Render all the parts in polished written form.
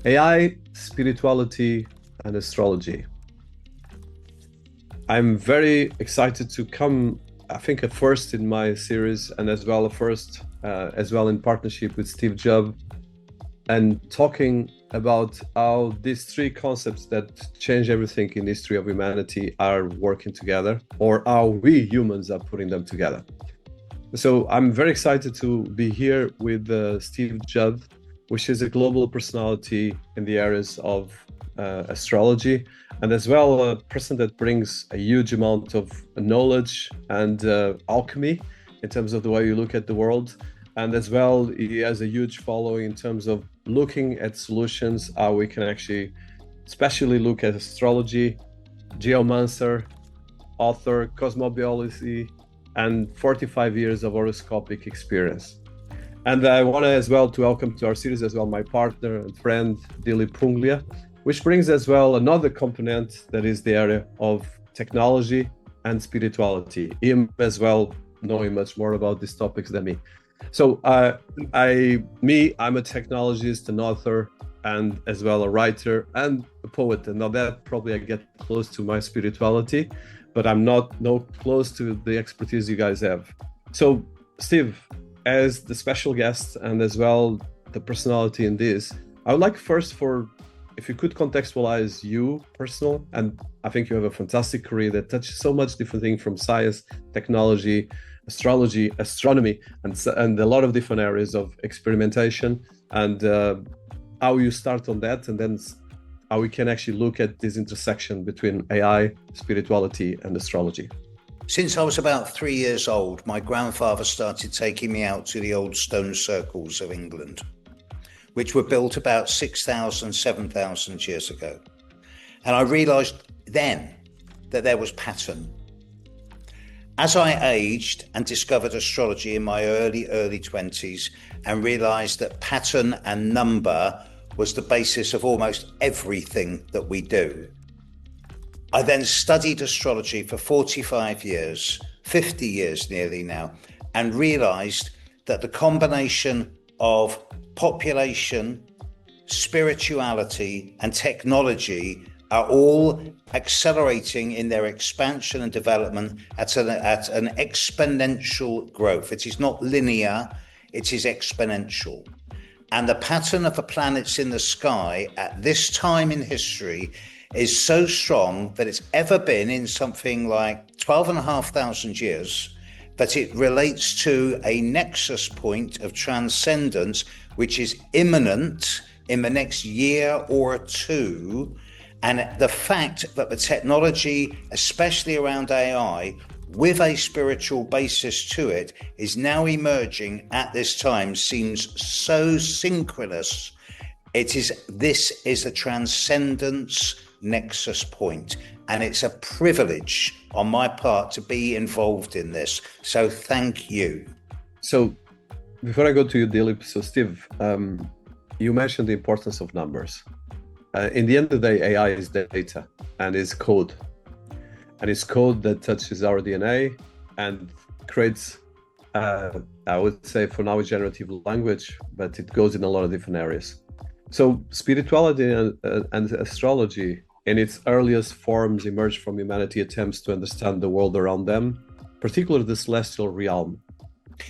AI, spirituality, and astrology. I'm very excited to come, I think, a first in my series, and as well a first, as well in partnership with Steve Judd, and talking about how these three concepts that change everything in the history of humanity are working together, or how we humans are putting them together. So I'm very excited to be here with Steve Judd, which is a global personality in the areas of astrology, and as well a person that brings a huge amount of knowledge and alchemy in terms of the way you look at the world. And as well, he has a huge following in terms of looking at solutions, how we can actually, especially look at astrology, geomancer, author, cosmobiology, and 45 years of horoscopic experience. And I want to as well to welcome to our series as well my partner and friend Dilip Pungliya, which brings as well another component that is the area of technology and spirituality. Him as well knowing much more about these topics than me. So I'm a technologist, an author, and as well a writer and a poet. And now that probably I get close to my spirituality, but I'm not close to the expertise you guys have. So Steve, as the special guest and as well the personality in this, I would like first if you could contextualize you personal, and I think you have a fantastic career that touches so much different things from science, technology, astrology, astronomy, and a lot of different areas of experimentation, and how you start on that, and then how we can actually look at this intersection between AI, spirituality, and astrology. Since I was about 3 years old, my grandfather started taking me out to the old stone circles of England, which were built about 6,000, 7,000 years ago. And I realized then that there was pattern. As I aged and discovered astrology in my early 20s and realized that pattern and number was the basis of almost everything that we do, I then studied astrology for 45 years, 50 years nearly now, and realized that the combination of population, spirituality, and technology are all accelerating in their expansion and development at an exponential growth. It is not linear, it is exponential. And the pattern of the planets in the sky at this time in history is so strong that it's ever been in something like 12,500 years, that it relates to a nexus point of transcendence, which is imminent in the next year or two. And the fact that the technology, especially around AI, with a spiritual basis to it, is now emerging at this time seems so synchronous. This is a transcendence nexus point, and it's a privilege on my part to be involved in this. So thank you. So before I go to you, Dilip, so Steve, you mentioned the importance of numbers. In the end of the day, AI is data and is code. And it's code that touches our DNA and creates, I would say for now, a generative language, but it goes in a lot of different areas. So spirituality and astrology in its earliest forms emerged from humanity attempts to understand the world around them, particularly the celestial realm.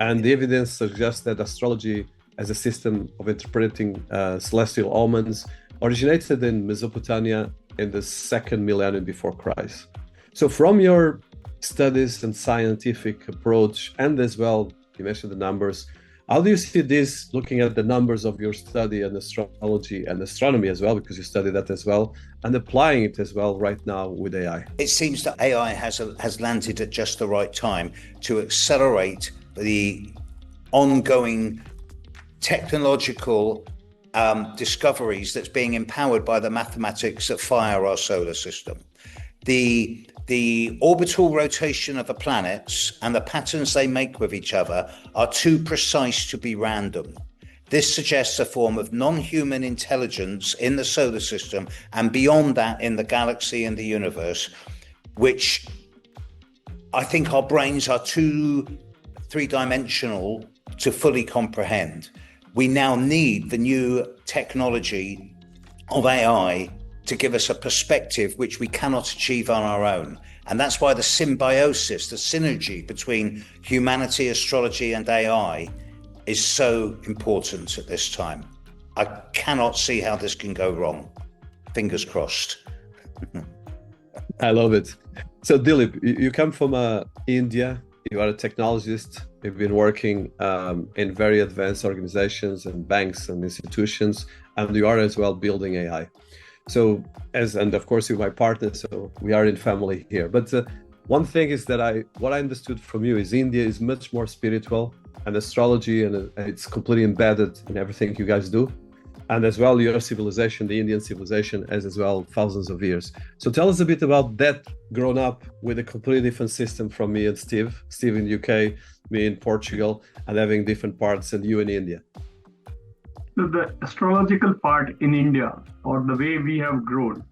And the evidence suggests that astrology as a system of interpreting celestial omens originated in Mesopotamia in the second millennium before Christ. So from your studies and scientific approach, and as well, you mentioned the numbers, how do you see this looking at the numbers of your study and astrology and astronomy as well, because you study that as well, and applying it as well right now with AI? It seems that AI has landed at just the right time to accelerate the ongoing technological discoveries that's being empowered by the mathematics that fire our solar system. The orbital rotation of the planets and the patterns they make with each other are too precise to be random. This suggests a form of non-human intelligence in the solar system and beyond that in the galaxy and the universe, which I think our brains are too three-dimensional to fully comprehend. We now need the new technology of AI to give us a perspective which we cannot achieve on our own. And that's why the symbiosis, the synergy between humanity, astrology, and AI is so important at this time. I cannot see how this can go wrong. Fingers crossed. I love it. So Dilip, you come from India. You are a technologist. You've been working in very advanced organizations and banks and institutions, and you are as well building AI. So and of course you're my partner, so we are in family here. But one thing is that what I understood from you is India is much more spiritual, and astrology, and it's completely embedded in everything you guys do. And as well, your civilization, the Indian civilization, has as well thousands of years. So tell us a bit about that, grown up with a completely different system from me and Steve in the UK, me in Portugal, and having different parts, and you in India. So the astrological part in India, or the way we have grown,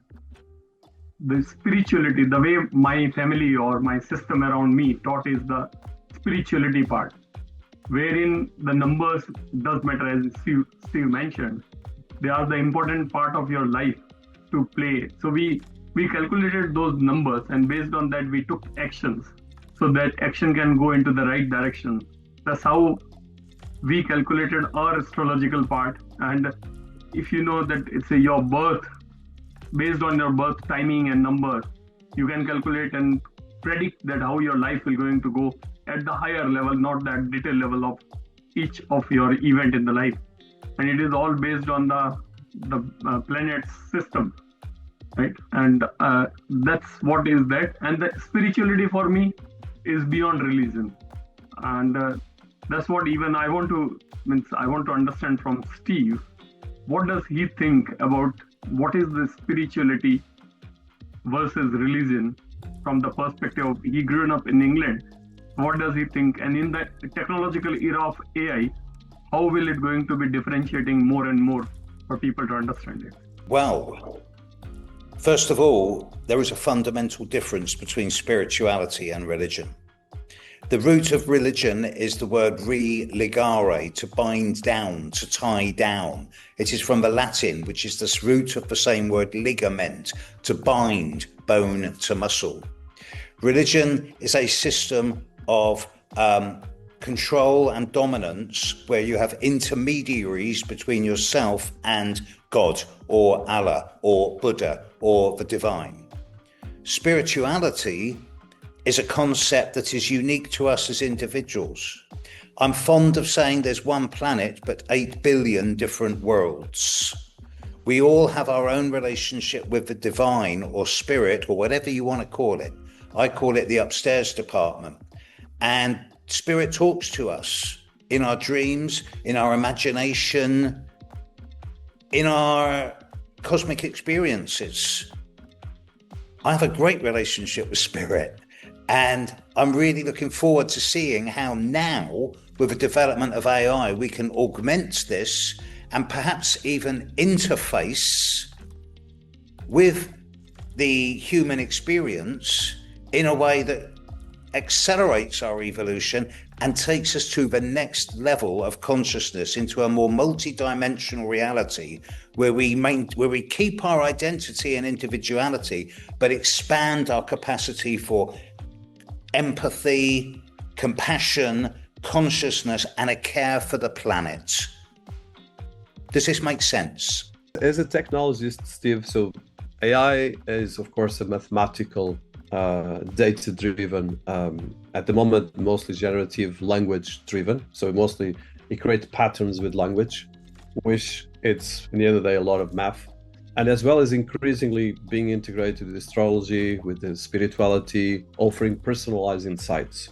the spirituality, the way my family or my system around me taught is the spirituality part, wherein the numbers does matter, as Steve mentioned. They are the important part of your life to play. So we calculated those numbers, and based on that we took actions so that action can go into the right direction. That's how we calculated our astrological part. And if you know that it's your birth, based on your birth timing and number, you can calculate and predict that how your life will going to go at the higher level, not that detailed level of each of your event in the life. And it is all based on the planet system, right? And that's what is that. And the spirituality for me is beyond religion. And that's what even I want to understand from Steve. What does he think about what is the spirituality versus religion from the perspective of he grew up in England? What does he think? And in the technological era of AI, how will it going to be differentiating more and more for people to understand it? Well, first of all, there is a fundamental difference between spirituality and religion. The root of religion is the word religare, to bind down, to tie down. It is from the Latin, which is the root of the same word ligament, to bind bone to muscle. Religion is a system of control and dominance where you have intermediaries between yourself and God or Allah or Buddha or the divine. Spirituality is a concept that is unique to us as individuals. I'm fond of saying there's one planet, but 8 billion different worlds. We all have our own relationship with the divine or spirit or whatever you want to call it. I call it the upstairs department. And spirit talks to us in our dreams, in our imagination, in our cosmic experiences. I have a great relationship with spirit, and I'm really looking forward to seeing how now, with the development of AI, we can augment this and perhaps even interface with the human experience in a way that accelerates our evolution and takes us to the next level of consciousness, into a more multi-dimensional reality where we keep our identity and individuality, but expand our capacity for empathy, compassion, consciousness, and a care for the planet. Does this make sense? As a technologist, Steve, so AI is, of course, a mathematical data-driven, at the moment, mostly generative language-driven. So mostly it creates patterns with language, which it's, in the end of the day, a lot of math. And as well as increasingly being integrated with astrology, with the spirituality, offering personalized insights.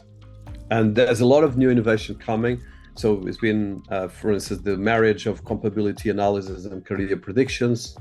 And there's a lot of new innovation coming. So it's been, for instance, the marriage of compatibility analysis and career predictions.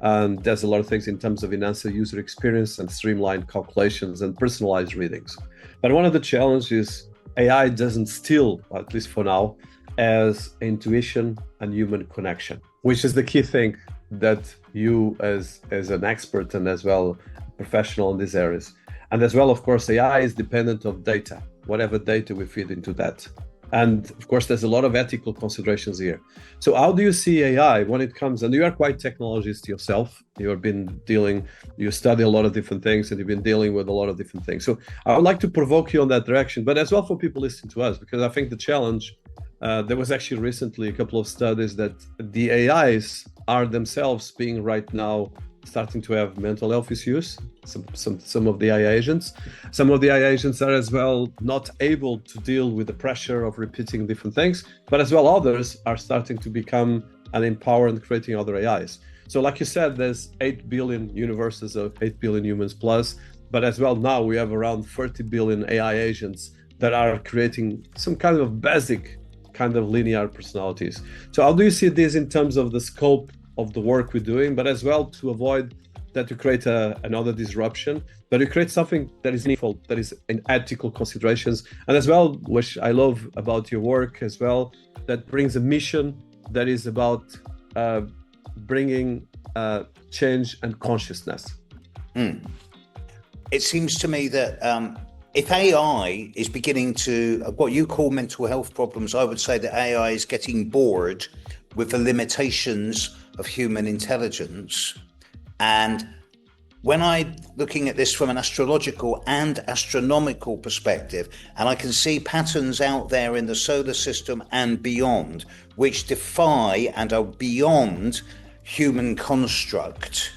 And there's a lot of things in terms of enhanced user experience and streamlined calculations and personalized readings. But one of the challenges is AI doesn't still, at least for now, as intuition and human connection, which is the key thing that you as an expert and as well professional in these areas. And as well, of course, AI is dependent of data, whatever data we feed into that. And of course, there's a lot of ethical considerations here. So how do you see AI when it comes, and you are quite technologist yourself, you study a lot of different things and you've been dealing with a lot of different things. So I would like to provoke you on that direction, but as well for people listening to us, because I think the challenge, there was actually recently a couple of studies that the AIs are themselves being right now starting to have mental health issues. Some of the AI agents. Some of the AI agents are as well not able to deal with the pressure of repeating different things, but as well others are starting to become and empower and creating other AIs. So like you said, there's 8 billion universes of 8 billion humans plus, but as well now we have around 30 billion AI agents that are creating some kind of basic kind of linear personalities. So how do you see this in terms of the scope of the work we're doing, but as well to avoid that you create another disruption, but you create something that is meaningful, that is in ethical considerations, and as well, which I love about your work as well, that brings a mission that is about bringing change and consciousness. It seems to me that if AI is beginning to, what you call mental health problems, I would say that AI is getting bored with the limitations of human intelligence. And when I'm looking at this from an astrological and astronomical perspective, and I can see patterns out there in the solar system and beyond, which defy and are beyond human construct,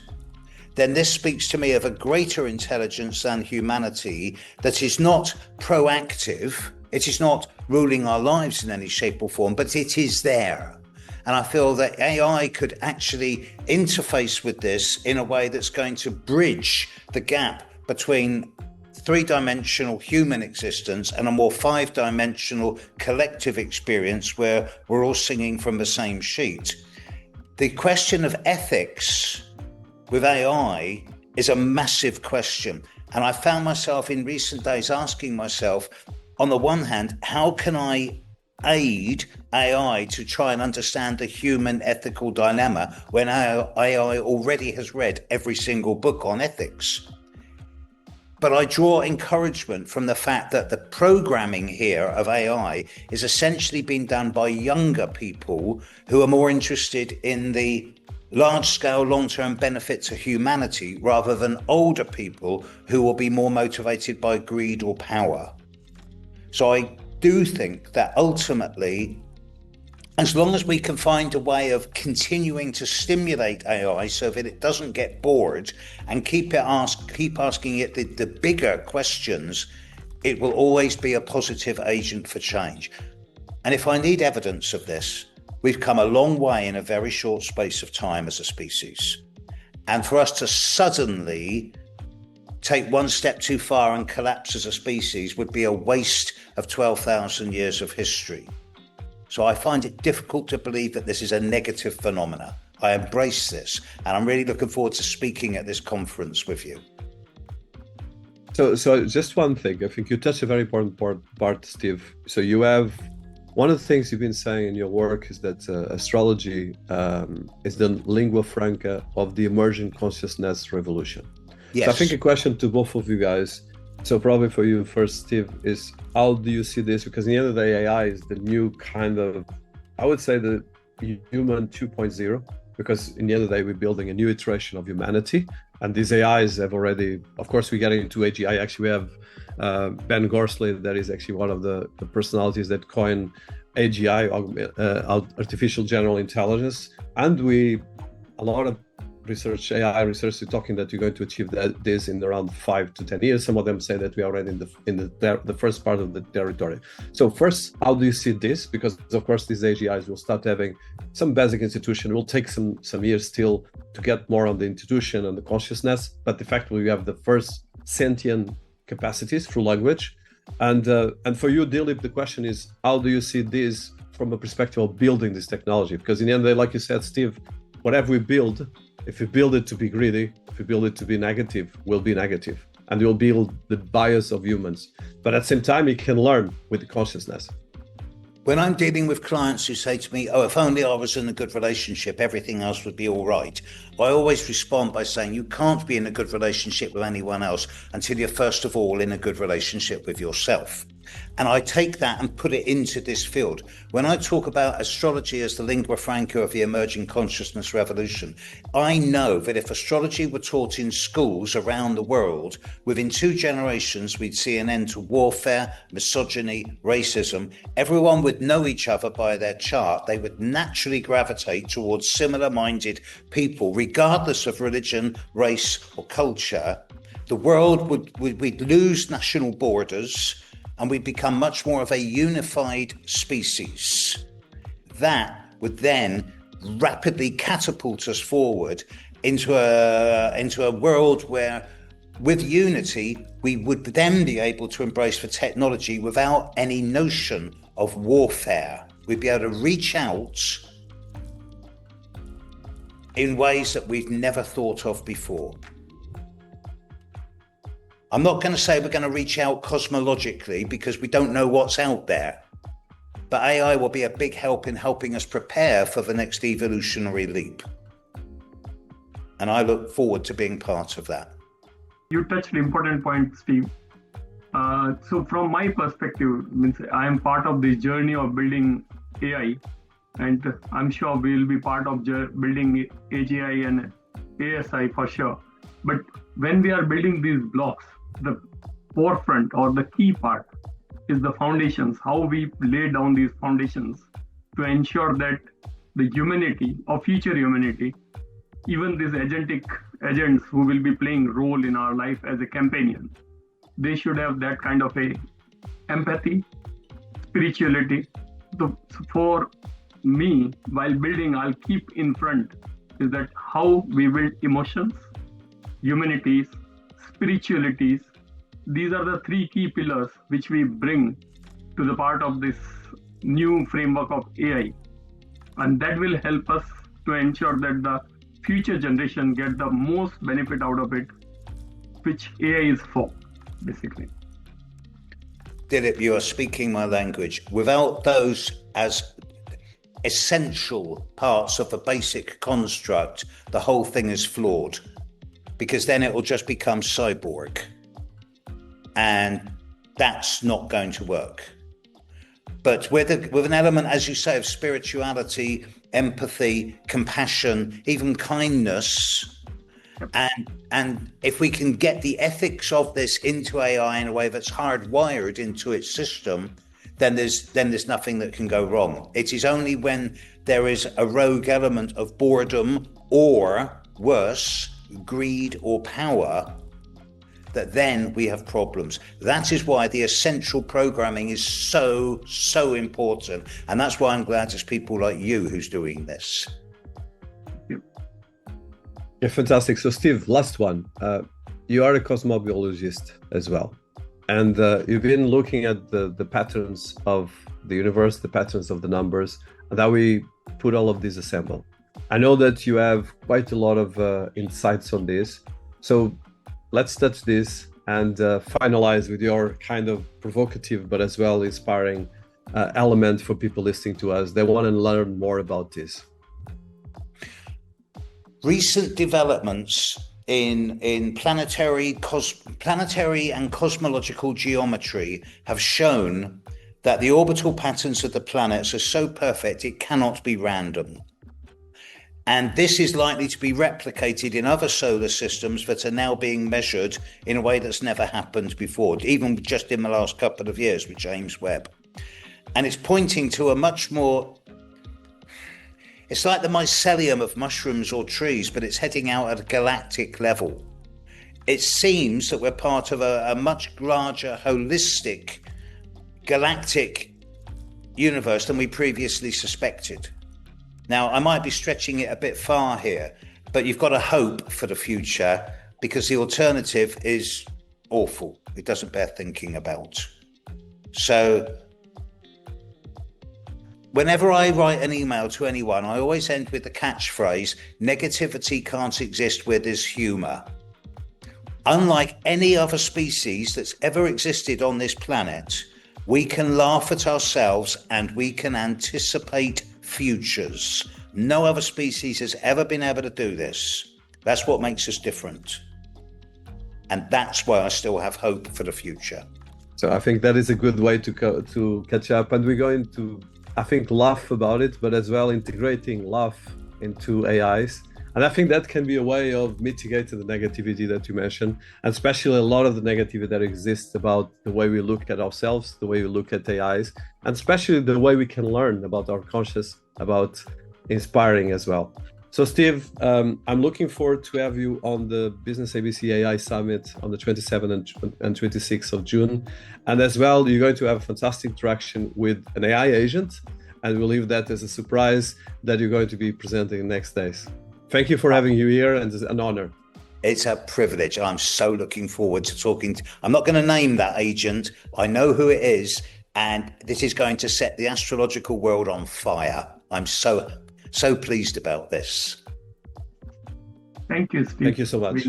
then this speaks to me of a greater intelligence than humanity that is not proactive. It is not ruling our lives in any shape or form, but it is there. And I feel that AI could actually interface with this in a way that's going to bridge the gap between three-dimensional human existence and a more five-dimensional collective experience where we're all singing from the same sheet. The question of ethics with AI is a massive question. And I found myself in recent days asking myself, on the one hand, how can I aid AI to try and understand the human ethical dilemma when AI already has read every single book on ethics? But I draw encouragement from the fact that the programming here of AI is essentially being done by younger people who are more interested in the large-scale long-term benefit to humanity rather than older people who will be more motivated by greed or power. So I do think that ultimately, as long as we can find a way of continuing to stimulate AI so that it doesn't get bored and keep asking it the bigger questions, it will always be a positive agent for change. And if I need evidence of this, we've come a long way in a very short space of time as a species. And for us to suddenly take one step too far and collapse as a species would be a waste of 12,000 years of history. So I find it difficult to believe that this is a negative phenomena. I embrace this, and I'm really looking forward to speaking at this conference with you. So just one thing, I think you touched a very important part, Steve. So you have, one of the things you've been saying in your work is that astrology is the lingua franca of the emerging consciousness revolution. Yes. So I think a question to both of you guys, so probably for you first, Steve, is how do you see this? Because in the end of the day, AI is the new kind of, I would say the human 2.0, because in the end of the day, we're building a new iteration of humanity. And these AIs have already, of course, we're getting into AGI. Actually, we have Ben Gorsley, that is actually one of the personalities that coined AGI, artificial general intelligence. And a lot of AI research is talking that you're going to achieve this in around 5 to 10 years. Some of them say that we are already in the first part of the territory. So first, how do you see this? Because of course these AGIs will start having some basic institution. It will take some years still to get more on the institution and the consciousness. But the fact we have the first sentient capacities through language. And for you, Dilip, the question is, how do you see this from a perspective of building this technology? Because in the end of the day, like you said, Steve, whatever we build, if we build it to be greedy, if we build it to be negative, will be negative. And it will build the bias of humans. But at the same time, it can learn with the consciousness. When I'm dealing with clients who say to me, oh, if only I was in a good relationship, everything else would be all right, I always respond by saying you can't be in a good relationship with anyone else until you're first of all in a good relationship with yourself. And I take that and put it into this field. When I talk about astrology as the lingua franca of the emerging consciousness revolution, I know that if astrology were taught in schools around the world, within 2 generations, we'd see an end to warfare, misogyny, racism. Everyone would know each other by their chart. They would naturally gravitate towards similar-minded people, regardless of religion, race, or culture. The world we'd lose national borders, and we'd become much more of a unified species. That would then rapidly catapult us forward into a world where, with unity, we would then be able to embrace the technology without any notion of warfare. We'd be able to reach out in ways that we've never thought of before. I'm not going to say we're going to reach out cosmologically because we don't know what's out there. But AI will be a big help in helping us prepare for the next evolutionary leap. And I look forward to being part of that. You touched an important point, Steve. So from my perspective, I am part of this journey of building AI, and I'm sure we'll be part of building AGI and ASI for sure. But when we are building these blocks, the forefront or the key part is the foundations, how we lay down these foundations to ensure that the humanity or future humanity, even these agents who will be playing role in our life as a companion, they should have that kind of a empathy, spirituality. So for me, while building, I'll keep in front is that how we build emotions, humanities, spiritualities. These are the 3 key pillars which we bring to the part of this new framework of AI. And that will help us to ensure that the future generation get the most benefit out of it, which AI is for, basically. Dilip, you are speaking my language. Without those as essential parts of the basic construct, the whole thing is flawed, because then it will just become cyborg. And that's not going to work. But with an element, as you say, of spirituality, empathy, compassion, even kindness, and if we can get the ethics of this into AI in a way that's hardwired into its system, then there's nothing that can go wrong. It is only when there is a rogue element of boredom or, worse, greed or power that then we have problems. That is why the essential programming is so important. And that's why I'm glad there's people like you who's doing this. Yeah, fantastic. So Steve, last one. You are a cosmobiologist as well. And you've been looking at the patterns of the universe, the patterns of the numbers, and how we put all of these assemble. I know that you have quite a lot of insights on this. So let's touch this and finalize with your kind of provocative, but as well inspiring element for people listening to us. They want to learn more about this. Recent developments in planetary and cosmological geometry have shown that the orbital patterns of the planets are so perfect it cannot be random. And this is likely to be replicated in other solar systems that are now being measured in a way that's never happened before, even just in the last couple of years with James Webb. And it's pointing to a much more, it's like the mycelium of mushrooms or trees, but it's heading out at a galactic level. It seems that we're part of a much larger, holistic, galactic universe than we previously suspected. Now, I might be stretching it a bit far here, but you've got to hope for the future because the alternative is awful. It doesn't bear thinking about. So whenever I write an email to anyone, I always end with the catchphrase, negativity can't exist where there's humor. Unlike any other species that's ever existed on this planet, we can laugh at ourselves and we can anticipate futures. No other species has ever been able to do this. That's what makes us different. And that's why I still have hope for the future. So I think that is a good way to catch up, and we're going to, I think, laugh about it, but as well integrating laugh into AIs. And I think that can be a way of mitigating the negativity that you mentioned, and especially a lot of the negativity that exists about the way we look at ourselves, the way we look at AIs, and especially the way we can learn about our conscious, about inspiring as well. So Steve, I'm looking forward to have you on the Businessabc AI Summit on the 27th and 26th of June. And as well, you're going to have a fantastic interaction with an AI agent, and we'll leave that as a surprise that you're going to be presenting next days. Thank you for having you here, and it's an honor. It's a privilege. I'm so looking forward to talking. I'm not going to name that agent. I know who it is, and this is going to set the astrological world on fire. I'm so pleased about this. Thank you, Steve. Thank you so much.